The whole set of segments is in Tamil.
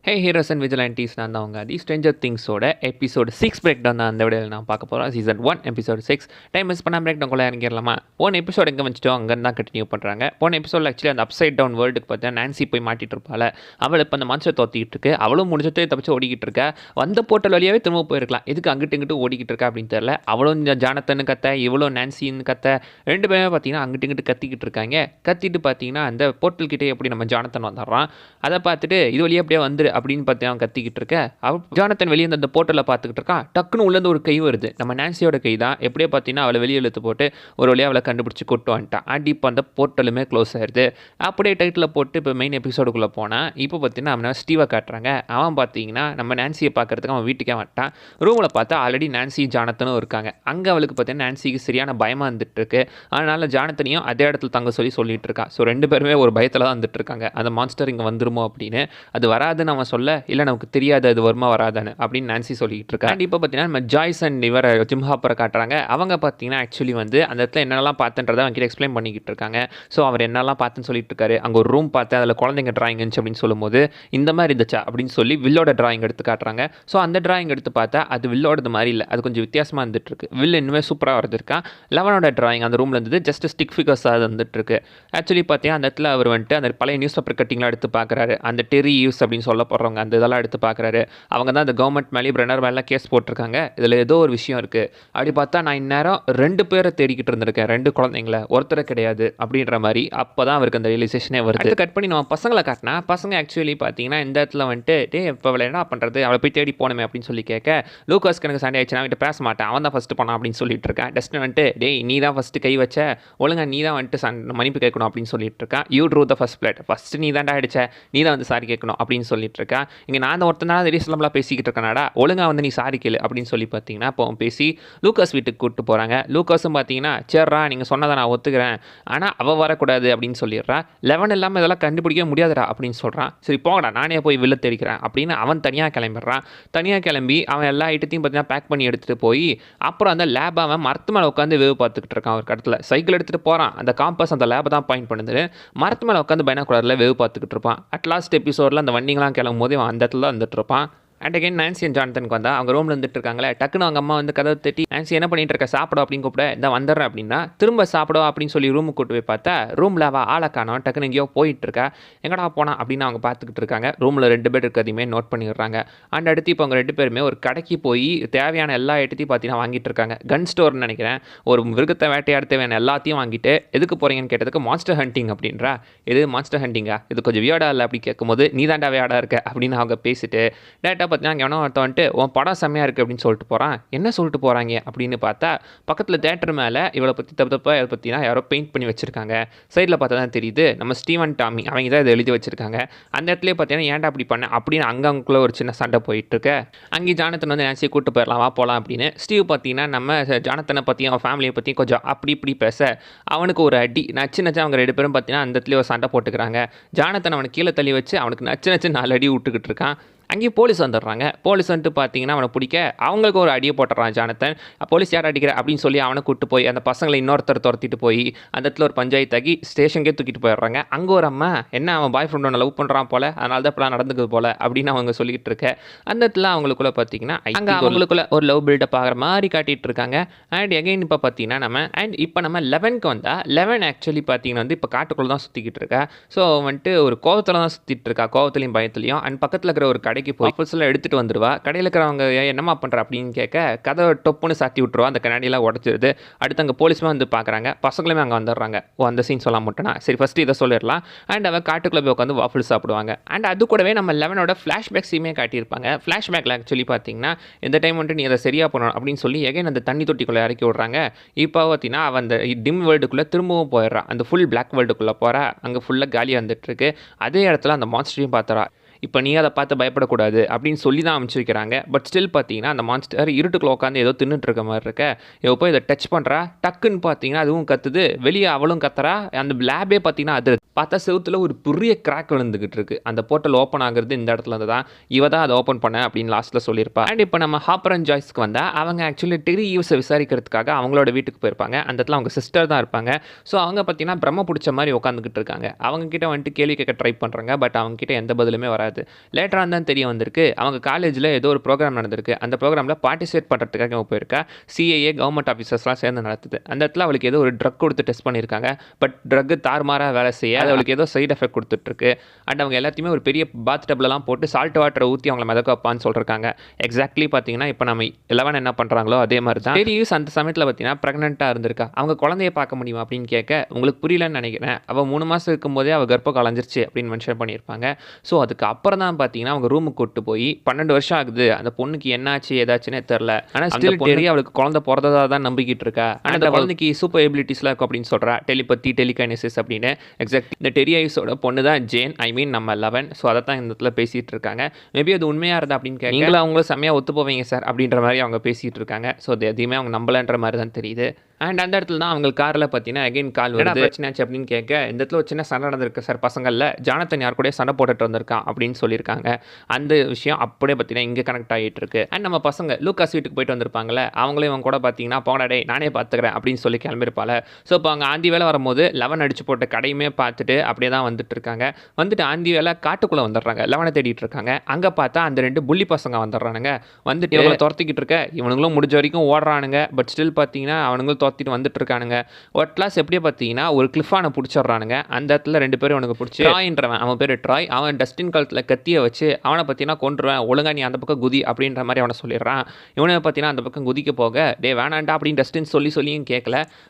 ஹே ஹீரோஸ் அண்ட் விஜிலாண்டிஸ், நான் தான் அவங்க தி ஸ்ட்ரேஞ்சர் திங்ஸோட எபிசோட் 6 பிரேக் டவுன் தான் அந்த விடையில் நான் பார்க்க போகிறோம். Season 1 episode 6. டைம் மிஸ் பண்ணால் பிரேக் டவுன் இறங்கிடலாமா? போன எபிசோட் எங்கே வச்சுட்டோ அங்கே தான் கண்டினியூ பண்ணுறாங்க. போன எபிசோடில் ஆக்சுவலி அந்த அப்சைட் டவுன் வேர்ல்டுக்கு பார்த்தீங்கன்னா நான்சி போய் மாட்டிட்டு இருப்பாள். அவள் இப்போ அந்த மான்ஸ்டர் தோத்திக்கிட்டு இருக்கு. அவளும் முடிஞ்சதே தப்பிச்சு ஓடிக்கிட்டு இருக்கா. வந்த போர்ட்டல் வழியாகவே திரும்ப போயிருக்கலாம். எதுக்கு அங்கிட்டு இங்கிட்டு ஓடிக்கிட்டு இருக்கா அப்படின்னு தெரியல. அவளும் ஜானத்தன்னு கத்த, இவளும் நான்சின்னு கத்த, ரெண்டு பேருமே பார்த்தீங்கன்னா அங்கிட்டு இங்கிட்டு கத்திக்கிட்டு இருக்காங்க. கத்திட்டு பார்த்தீங்கன்னா அந்த போர்ட்டல் கிட்டே எப்படி நம்ம ஜானத்தன் வந்துடுறான். அதை பார்த்துட்டு இது வழியாக அப்படியே வந்துரு அப்படின்னு பார்த்து அவன் கத்திக்கிட்டு இருக்க. ஜானத்தன் வெளியே அந்த போர்ட்டலை பார்த்துக்கிட்டு இருக்கான். டக்குன்னு உள்ளேருந்து ஒரு கை வருது. நம்ம நான்சியோட கை தான். எப்படியே பார்த்தீங்கன்னா அவளை வெளியே இழுத்து போட்டு ஒரு வழியாக அவளை கண்டுபிடிச்சி கொட்டு வந்துட்டான். அண்ட் இப்போ அந்த போர்ட்டலுமே க்ளோஸ் ஆயிடுது. அப்படியே டைட்டில் போட்டு இப்போ மெயின் எபிசோடுக்குள்ளே போனால் இப்போ பார்த்தீங்கன்னா அவனை ஸ்டீவை காட்டுறாங்க. அவன் பார்த்தீங்கன்னா நம்ம நான்சியை பார்க்கறதுக்கு அவன் வீட்டுக்கே வந்துட்டான். ரூமில் பார்த்தா ஆல்ரெடி நான்சி ஜானத்தனும் இருக்காங்க. அங்கே அவளுக்கு பார்த்தீங்கன்னா நான்சிக்கு சரியான பயமாக வந்துட்டு இருக்கு. அதனால ஜானத்தனையும் அதே இடத்துல தங்க சொல்லிட்டு இருக்கா. ஸோ ரெண்டு பேருமே ஒரு பயத்தில் தான் வந்துட்டு இருக்காங்க. அந்த மான்ஸ்டர் இங்கே வந்துருமோ அப்படின்னு. அது வராதுன்னு அவன் சொல்ல, இல்லை நமக்கு தெரியாது அது வருமா வராதான்னு அப்படின்னு நான்சி சொல்லிட்டு இருக்கா. அண்ட் இப்போ பார்த்தீங்கன்னா நம்ம ஜாய்ஸ் அண்ட் இவரை ஜிம் ஹாப்பரை காட்டுறாங்க. அவங்க பார்த்தீங்கன்னா ஆக்சுவலி வந்து அந்த இடத்துல என்னெல்லாம் பார்த்தன்றதை அவங்க கிட்ட எக்ஸ்பிளைன் பண்ணிக்கிட்டு இருக்காங்க. ஸோ அவர் என்னெல்லாம் பார்த்துன்னு சொல்லிட்டு இருக்காரு. அங்கே ஒரு ரூம் பார்த்து அதில் குழந்தைங்க டிராயிங் இருந்துச்சு அப்படின்னு சொல்லும்போது இந்த மாதிரி இருந்துச்சா அப்படின்னு சொல்லி வில்லோட டிராயிங் எடுத்து காட்டுறாங்க. ஸோ அந்த டிராயிங் எடுத்து பார்த்தா அது வில்லோடது மாதிரி இல்லை, அது கொஞ்சம் வித்தியாசமாக இருந்துட்டு இருக்கு. வில் இன்னுமே சூப்பராக வரதுருக்கா. லெவனோட டிராயிங் அந்த ரூமில் இருந்தது ஜஸ்ட் ஸ்டிக் ஃபிகர்ஸாக வந்துட்டு இருக்கு. ஆக்சுவலி பார்த்தீங்கன்னா அந்த இடத்துல அவர் வந்துட்டு அந்த பழைய நியூஸ் பேப்பர் கட்டிங்லாம் எடுத்து பார்க்குறாரு. அந்த டெரி யூஸ் அப்படின்னு சொல்ல போகிறவங்க அந்த இதெல்லாம் எடுத்து பார்க்குறாரு. அவங்க தான் அந்த கவர்மெண்ட் மேலே பிரனர் மேலே கேஸ் போட்டிருக்காங்க. இதில் ஏதோ ஒரு விஷயம் இருக்குது. அப்படி பார்த்தா நான் இந்நேரம் 2 பேரை தேடிக்கிட்டு இருந்திருக்கேன், 2 குழந்தைங்கள, ஒருத்தரை கிடையாது அப்படின்ற மாதிரி. அப்போ தான் அவருக்கு அந்த ரியலைசேஷனே வருது. கட் பண்ணி நம்ம பசங்களை காட்டினா பசங்க ஆக்சுவலி பார்த்தீங்கன்னா இந்த இடத்துல வந்துட்டு இப்போ அவளை என்ன பண்ணுறது, அவளை போய் தேடி போனமே அப்படின்னு சொல்லி கேட்க, லூகாஸ்க்கு எனக்கு சண்டை ஆயிடுச்சு, நான் அவன்கிட்ட பேச மாட்டேன், அவன் தான் ஃபஸ்ட்டு பண்ணான் அப்படின்னு சொல்லிட்டு இருக்கேன். டஸ்ட் வந்துட்டு நீ தான் ஃபஸ்ட்டு கை வச்ச, ஒழுங்கா நீ தான் வந்துட்டு மன்னிப்பு கேட்கணும் அப்படின்னு சொல்லிட்டு இருக்கான். You true the first blood, first நீ தான்டா அடிச்ச, நீ தான் வந்து சாரி கேட்கணும் அப்படின்னு சொல்லிட்டு இருக்கா. இங்கே நான் அந்த ஒருத்தனால ரீசனபிளாக பேசிக்கிட்டு இருக்கேனாடா, ஒழுங்காக வந்து நீ சாரி கேளு அப்படின்னு சொல்லி பார்த்தீங்கன்னா இப்போ பேசி லூகாஸ் வீட்டுக்கு கூப்பிட்டு போகிறாங்க. லூகாஸும் பார்த்தீங்கன்னா சேர்றா நீங்கள் சொன்னதை நான் ஒத்துக்கிறேன், ஆனால் அவள் வரக்கூடாது அப்படின்னு சொல்லிடுறா. லெவன் இல்லாமல் இதெல்லாம் கண்டுபிடிக்க முடியாதுடா அப்படின்னு சொல்கிறான். சரி போங்கடா நானே போய் வில்ல தெரிவிக்கிறேன் அப்படின்னு அவன் தனியாக கிளம்பிடுறான். தனியாக கிளம்பி அவன் எல்லா ஐட்டத்தையும் பார்த்தீங்கன்னா பேக் பண்ணி எடுத்துகிட்டு போய் அப்புறம் அந்த லேப் அவன் மரத்து மேலே உட்காந்து வேவு பார்த்துக்கிட்டு இருக்கான். ஒரு கடத்தில் சைக்கிள் எடுத்துகிட்டு போகிறான். அந்த காம்பஸ் அந்த லேபை தான் பாயிண்ட் பண்ணுது. மரத்து மேலே உட்காந்து பைனாகுலரில் வேவு பார்த்துக்கிட்டு இருப்பான். அட் லாஸ்ட் எபிசோடில் அந்த வண்டிங்களாம் கிளம்பும் போது அவன் அந்த இடத்துல தான் வந்துட்டு இருப்பான். அண்ட் அகைன் நான்சி அண்ட் ஜானத்தனுக்கு வந்தா அவங்க ரூமில் வந்துட்டு இருக்காங்களே. டக்குன்னு அவங்க அம்மா வந்து கதவை தட்டி நான்சி என்ன பண்ணிட்டு இருக்க, சாப்பிடும் அப்படின்னு கூப்பிட, இந்த வந்துடுறேன் அப்படின்னா திரும்ப சாப்பிடும் அப்படின்னு சொல்லி ரூமுக்கு கூட்டு போய் பார்த்தா ரூமில் அவள் ஆளை காணோம். டக்குன்னு எங்கேயோ போயிட்டு இருக்கா. எங்கடா போனா அப்படின்னு அவங்க பார்த்துக்கிட்டு இருக்காங்க. ரூமில் 2 பேர் இருக்கிறதையுமே நோட் பண்ணிடுறாங்க. அண்ட் அடுத்து இப்போ அவங்க 2 பேருமே ஒரு கடைக்கு போய் தேவையான எல்லா ஐட்டத்தையும் பார்த்தீங்கன்னா வாங்கிட்டு இருக்காங்க. கன் ஸ்டோர்னு நினைக்கிறேன். ஒரு மிருகத்தை வேட்டையாட தேவையான எல்லாத்தையும் வாங்கிட்டு எதுக்கு போகிறீங்கன்னு கேட்டதுக்கு மான்ஸ்டர் ஹண்டிங் அப்படின்றா. இது மான்ஸ்டர் ஹண்டிங்கா, இது கொஞ்சம் வியாடா இல்லை அப்படி கேட்கும்போது நீ தாண்டா வியாடா இருக்க அப்படின்னு அவங்க பேசிட்டு டேட்டா பார்த்தீங்கன்னா எவனோ ஒருத்தன் வந்துட்டு உன் படம் செம்மையாக இருக்குது அப்படின்னு சொல்லிட்டு போகிறான். என்ன சொல்லிட்டு போகிறாங்க அப்படின்னு பார்த்தா பக்கத்தில் தேட்டர் மேலே இவளை பற்றி தப்பாக இதை பற்றினா யாரோ பெயிண்ட் பண்ணி வச்சுருக்காங்க. சைடில் பார்த்தா தான் தெரியுது நம்ம ஸ்டீவன் டாமி அவங்க தான் இதை எழுதி வச்சுருக்காங்க. அந்த இடத்துல பார்த்தீங்கன்னா ஏன்டா அப்படி பண்ண அப்படின்னு அங்கங்குள்ளே ஒரு சின்ன சண்டை போயிட்டுருக்கு. அங்கேயும் ஜானத்தன் வந்து நினச்சி கூட்டு போயிடலாம், வா போகலாம் அப்படின்னு. ஸ்டீவ் பார்த்தீங்கன்னா நம்ம ஜானத்தனை பற்றியும் அவன் ஃபேமிலியை பற்றியும் கொஞ்சம் அப்படி இப்படி பேச அவனுக்கு ஒரு அடி நச்சு நச்சு அவங்க 2 பேரும் பார்த்தீங்கன்னா அந்த இடத்துல ஒரு சண்டை போட்டுக்கிறாங்க. ஜானத்தன் அவனை கீழே தள்ளி வச்சு அவனுக்கு நச்சு நச்சு 4 அடி விட்டுக்கிட்டு இருக்கான். அங்கேயும் போலீஸ் வந்துடுறாங்க. போலீஸ் வந்துட்டு பார்த்தீங்கன்னா அவனை பிடிக்க அவங்களுக்கு ஒரு அடியை போட்டுறான் ஜானத்தன். போலீஸ் யார் அடிக்கிற அப்படின்னு சொல்லி அவனை கூப்பிட்டு போய் அந்த பசங்களை இன்னொருத்தர் துரத்திட்டு போய் அந்த இடத்துல ஒரு பஞ்சாயத்தாகி ஸ்டேஷனுக்கே தூக்கிட்டு போயிடுறாங்க. அங்கே ஒரு அம்மா என்ன அவன் பாய் ஃப்ரெண்ட் ஒன்று லவ் பண்ணுறான் போல, அதனால தான் இப்பெல்லாம் நடந்துக்குது போல அப்படின்னு அவங்க சொல்லிட்டு இருக்க. அந்த இடத்துல அவங்களுக்குள்ள பார்த்தீங்கன்னா அங்கே அவங்களுக்குள்ள ஒரு லவ் பில்டப் ஆகிற மாதிரி காட்டிகிட்டு இருக்காங்க. அண்ட் எகைன் இப்போ பார்த்தீங்கன்னா இப்போ நம்ம 11க்கு வந்தால் 11 ஆக்சுவலி பார்த்தீங்கன்னா வந்து இப்போ காட்டுக்குள்ளே தான் சுற்றிக்கிட்டு இருக்கா. ஸோ வந்துட்டு ஒரு கோவத்தில் தான் சுற்றிட்டு இருக்கா, கோவத்துலையும் பயத்துலையும். அண்ட் பக்கத்தில் இருக்கிற ஒரு கடைக்கு போய் ஃபுல்ஸெல்லாம் எடுத்துகிட்டு வந்துடுவா. கடையில் இருக்கிறவங்க என்னம்மா பண்ணுற அப்படின்னு கேட்க கதை டொப்புன்னு சாத்தி விட்டுருவா. அந்த கண்ணாடியெல்லாம் உடச்சிருது. அடுத்து அங்கே போலீஸுமே வந்து பார்க்குறாங்க. பசங்களுமே அங்கே வந்துடுறாங்க. அந்த சீன் சொல்ல மாட்டேனா, சரி ஃபஸ்ட்டு இதை சொல்லிடலாம். அண்ட் அவள் காட்டுக்குள்ளே போய் உட்காந்து வாஃபிள் சாப்பிடுவாங்க. அண்ட் அது கூடவே நம்ம 11ஓட ஃப்ளாஷ்பேக் சீமே காட்டியிருப்பாங்க. ஃப்ளாஷ்பேக்கில் ஆக்சுவலி பார்த்தீங்கன்னா இந்த டைம் வந்துட்டு நீ அதை சரியாக பண்ணணும் அப்படின்னு சொல்லி எகைன் அந்த தண்ணி தொட்டிக்குள்ளே இறக்கி விட்றாங்க. இப்போ பார்த்தீங்கன்னா அவன் அந்த டிம் வேர்ல்டுக்குள்ளே திரும்பவும் போயிடுறான். அந்த ஃபுல் பிளாக் வேர்ல்டுக்குள்ளே போகிறா. அங்கே ஃபுல்லாக காலியாக வந்துட்டுருக்கு. அதே இடத்துல அந்த மான்ஸ்டரையும் பார்த்துறா. இப்போ நீ அதை பார்த்து பயப்படக்கூடாது அப்படின்னு சொல்லி தான் அனுப்பிச்சி வைக்கிறாங்க. பட் ஸ்டில் பார்த்தீங்கன்னா அந்த மான்ஸ்டர் இருட்டுக்குள்ள உட்காந்து ஏதோ தின்னுட்டு இருக்க மாதிரி இருக்க. இவ போய் இதை டச் பண்ணுறா. டக்குன்னு பார்த்தீங்கன்னா அதுவும் கத்துது. வெளியே அவளும் கத்துறா. அந்த லேபே பார்த்தீங்கன்னா அது பார்த்தா செவுத்துல ஒரு பெரிய கிராக் விழுந்துகிட்டு இருக்கு. அந்த போர்ட்டல் ஓப்பன் ஆகுறது இந்த இடத்துல இருந்து தான். இவ தான் அதை ஓப்பன் பண்ண அப்படின்னு லாஸ்ட்டில் சொல்லியிருப்பா. அண்ட் இப்போ நம்ம ஹாப்பர் அண்ட் ஜாய்ஸ்க்கு வந்தால் அவங்க ஆக்சுவலி டெரி ஈவ்ஸை விசாரிக்கிறதுக்காக அவங்களோட வீட்டுக்கு போயிருப்பாங்க. அந்த இடத்துல அவங்க சிஸ்டர் தான் இருப்பாங்க. ஸோ அவங்க பார்த்தீங்கன்னா பிரம்ம பிடிச்ச மாதிரி உட்காந்துக்கிட்டு இருக்காங்க. அவங்க கிட்ட வந்துட்டு கேள்வி கேட்க ட்ரை பண்ணுறாங்க. பட் அவங்க கிட்ட எந்த பதிலுமே வராது. வராது. லேட்டரா தான் தெரிய வந்திருக்கு. அவங்க காலேஜ்ல ஏதோ ஒரு ப்ரோகிராம் நடந்திருக்கு. அந்த ப்ரோகிராம்ல பார்ட்டிசிபேட் பண்றதுக்காக அவ போயிருக்கா. சிஏஏ கவர்மெண்ட் ஆஃபீஸர்ஸ்லாம் சேர்ந்து நடத்துது. அந்த இடத்துல அவளுக்கு ஏதோ ஒரு ட்ரக் கொடுத்து டெஸ்ட் பண்ணியிருக்காங்க. பட் ட்ரக் தாறுமாறா வேலை செய்ய அது அவளுக்கு ஏதோ சைடு எஃபெக்ட் கொடுத்துட்ருக்கு. அண்ட் அவங்க எல்லாத்தையுமே ஒரு பெரிய பாத் டப்லலாம் போட்டு சால்ட் வாட்டரை ஊற்றி அவங்கள மிதக்க வைப்பான்னு சொல்லியிருக்காங்க. எக்ஸாக்ட்லி பார்த்தீங்கன்னா இப்போ நம்ம 11 என்ன பண்ணுறாங்களோ அதே மாதிரி தான். டெரியூஸ் அந்த சமயத்தில் பார்த்தீங்கன்னா ப்ரெக்னெண்ட்டாக இருந்திருக்கா. அவங்க குழந்தைய பார்க்க முடியுமா அப்படின்னு கேட்க உங்களுக்கு புரியலன்னு நினைக்கிறேன். அவள் 3 மாதம் இருக்கும்போதே அவள் கர்ப்பம் கலைஞ்சிருச்சு அப்படின்னு மென்ஷன் பண்ணியிருப்பாங்க. ஸோ அதுக்கு அப்புறம் தான் பார்த்தீங்கன்னா அவங்க ரூமுக்கு கூட்டு போய் 12 வருஷம் ஆகுது, அந்த பொண்ணுக்கு என்னாச்சு ஏதாச்சுன்னே தெரில. ஆனால் ஸ்டில் டெரி அவளுக்கு குழந்தை பிறந்ததா தான் நம்பிக்கிட்டு இருக்கா. ஆனால் அந்த குழந்தைக்கு சூப்பர் எபிலிட்டிஸ்லாம் இருக்கும் அப்படின்னு சொல்கிறா. டெலிபதி, டெலிகைனசிஸ் அப்படின்னு. எக்ஸாக்ட் இந்த டெரியூஸோட பொண்ணு தான் ஜேன், ஐ மீன் நம்ம 11. ஸோ அதை தான் இந்த இடத்துல பேசிகிட்டு இருக்காங்க. மேபி அது உண்மையாக இருந்தா அப்படின்னு கேட்க நீங்களும் அவங்களும் செம்மையாக ஒத்து போவீங்க சார் அப்படின்ற மாதிரி அவங்க பேசிகிட்டு இருக்காங்க. ஸோ அது எதையுமே அவங்க நம்பலன்ற மாதிரி தான் தெரியுது. அண்ட் அந்த இடத்துல தான் அவங்க காரில் பார்த்தீங்கன்னா அகைன் கால் வருது. பிரச்சனையாச்சு அப்படின்னு கேட்க இந்த இடத்துல ஒரு சின்ன சண்டை நடந்திருக்கு சார் பசங்களில். ஜானத்தன் யார் கூட சண்டை போட்டுட்டு வந்திருக்கான் அப்படின்னு சொல்லியிருக்காங்க. அந்த விஷயம் அப்படியே பார்த்தீங்கன்னா இங்கே கனெக்ட் ஆகிட்டு இருக்கு. அண்ட் நம்ம பசங்க லூக்காஸ் வீட்டுக்கு போயிட்டு வந்திருப்பாங்களே, அவங்களும் இவங்க கூட பார்த்தீங்கன்னா போங்கடா டே நானே பார்த்துக்கிறேன் அப்படின்னு சொல்லி கிளம்பியிருப்பாள். ஸோ இப்போ அவங்க ஆந்தி வேலை வரும்போது 11 அடிச்சு போட்ட கடையுமே பார்த்துட்டு அப்படியே தான் வந்துட்டு இருக்காங்க. வந்துட்டு ஆந்தி வேலை காட்டுக்குள்ளே வந்துடுறாங்க. 11 தேடிட்டு இருக்காங்க. அங்கே பார்த்தா அந்த 2 புள்ளி பசங்க வந்துடுறானுங்க. வந்துட்டு இவங்களை துரத்திக்கிட்டு இருக்க இவனுங்களும் முடிஞ்ச வரைக்கும் ஓடுறானுங்க. பட் ஸ்டில் பார்த்தீங்கன்னா அவனுங்களும் துரத்திட்டு வந்துட்டு இருக்கானுங்க. ஒரு கிளாஸ் எப்படியே பார்த்தீங்கன்னா ஒரு கிளிஃபானை பிடிச்சிடுறானுங்க. அந்த இடத்துல 2 பேரும் அவனுக்கு பிடிச்சி ட்ராயின்றவன், அவன் பேர் ட்ராய், அவன் டஸ்டின் கழுத்தில் கத்தியை வச்சு அவனை பார்த்தீங்கன்னா கொண்டுருவேன், ஒழுங்கா நீ அந்த பக்கம் குதி அப்படின்ற மாதிரி அவனை சொல்லிடுறான். இவனை பார்த்தீங்கன்னா அந்த பக்கம் குதிக்க போக டே வேணாண்டா அப்படின்னு டஸ்டின் சொல்லியும் கேட்கல.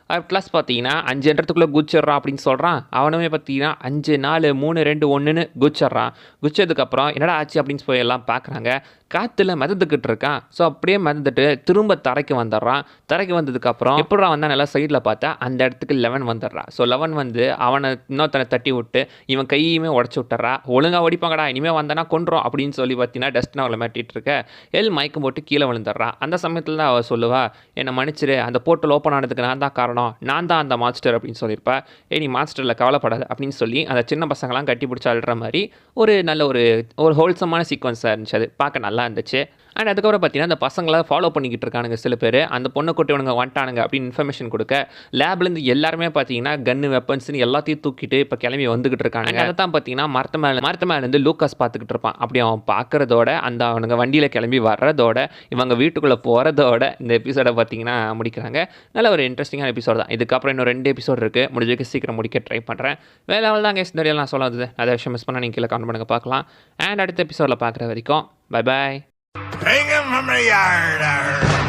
கிளாஸ் பார்த்தீங்கன்னா 5 இடத்துக்குள்ளே குதிச்சிட்றான் அப்படின்னு சொல்கிறான். அவனுமே பார்த்தீங்கன்னா 5 4 3 2 1ன்னு குதிச்சிட்றான். குதிச்சதுக்கப்புறம் என்னடா ஆச்சு அப்படின்னு சொல்லி எல்லாம் பார்க்குறாங்க. காற்றுல மிதந்துக்கிட்டு இருக்கான். ஸோ அப்படியே மிதந்துட்டு திரும்ப தரைக்கு வந்துடுறான். தரைக்கு வந்ததுக்கப்புறம் எப்படா வந்தால் நல்லா சைடில் பார்த்தா அந்த இடத்துக்கு 11 வந்துடுறான். ஸோ 11 வந்து அவனை இன்னொருத்தனை தட்டி விட்டு இவன் கையுமே உடச்சி விட்டுறா. ஒழுங்காக ஓடிப்பாங்கடா இனிமேல் வந்தானா கொண்டுரும் அப்படின்னு சொல்லி பார்த்தீங்கன்னா டஸ்டின் அவளை மாட்டிகிட்டு இருக்க. மயக்கம் போட்டு கீழே விழுந்துடுறான். அந்த சமயத்தில் தான் அவள் சொல்லுவா, என்னை மன்னிச்சிரு, அந்த போர்ட்டல் ஓப்பன் ஆனதுக்கு நான் தான் காரணம், நான் தான் அந்த மாஸ்டர் அப்படின்னு சொல்லியிருப்பா. நீ மாஸ்டரில் கவலைப்படாது அப்படின்னு சொல்லி அந்த சின்ன பசங்களாம் கட்டி பிடிச்சி அழுற மாதிரி ஒரு நல்ல ஒரு ஹோல்சமான சீக்வன்ஸாக இருந்துச்சு. அது பார்க்க நல்லா இருந்துச்சு. அண்ட் அதுக்கப்புறம் பார்த்தீங்கன்னா அந்த பசங்களை ஃபாலோ பண்ணிக்கிட்டு இருக்கானுங்க சில பேர். அந்த பொண்ணை கொட்டிவனுங்க வந்துட்டானுங்க அப்படின்னு இன்ஃபர்மேஷன் கொடுக்க லேப்லேருந்து எல்லாருமே பார்த்தீங்கன்னா கன்னு வெப்பன்ஸ்னு எல்லாத்தையும் தூக்கிட்டு இப்போ கிளம்பி வந்துகிட்டு இருக்கானுங்க. அதை தான் பார்த்தீங்கன்னா மரத்து மேலேருந்து லூக்காஸ் பார்த்துக்கிட்டு இருப்பான். அப்படி அவன் பார்க்குறதோட அந்த அவனுங்க வண்டியில் கிளம்பி வர்றதோட இவங்க வீட்டுக்குள்ளே போகிறதோட இந்த எபிசோடை பார்த்தீங்கன்னா முடிக்கிறாங்க. நல்ல ஒரு இன்ட்ரெஸ்டிங்கான எபிசோட் தான். இதுக்கப்புறம் இன்னும் 2 எபிசோட் இருக்குது. முடிஞ்சதுக்கு சீக்கிரம் முடிக்க ட்ரை பண்ணுறேன். வேலை தான் கேஸ் இந்த நான் சொல்லாது அதை விஷயம் மிஸ் பண்ணால் நீங்கள் கீழே கமெண்ட் பண்ணுங்க பார்க்கலாம். அண்ட் அடுத்த எபிசோடில் பார்க்குற வரைக்கும் bye bye. Bring him from the yard.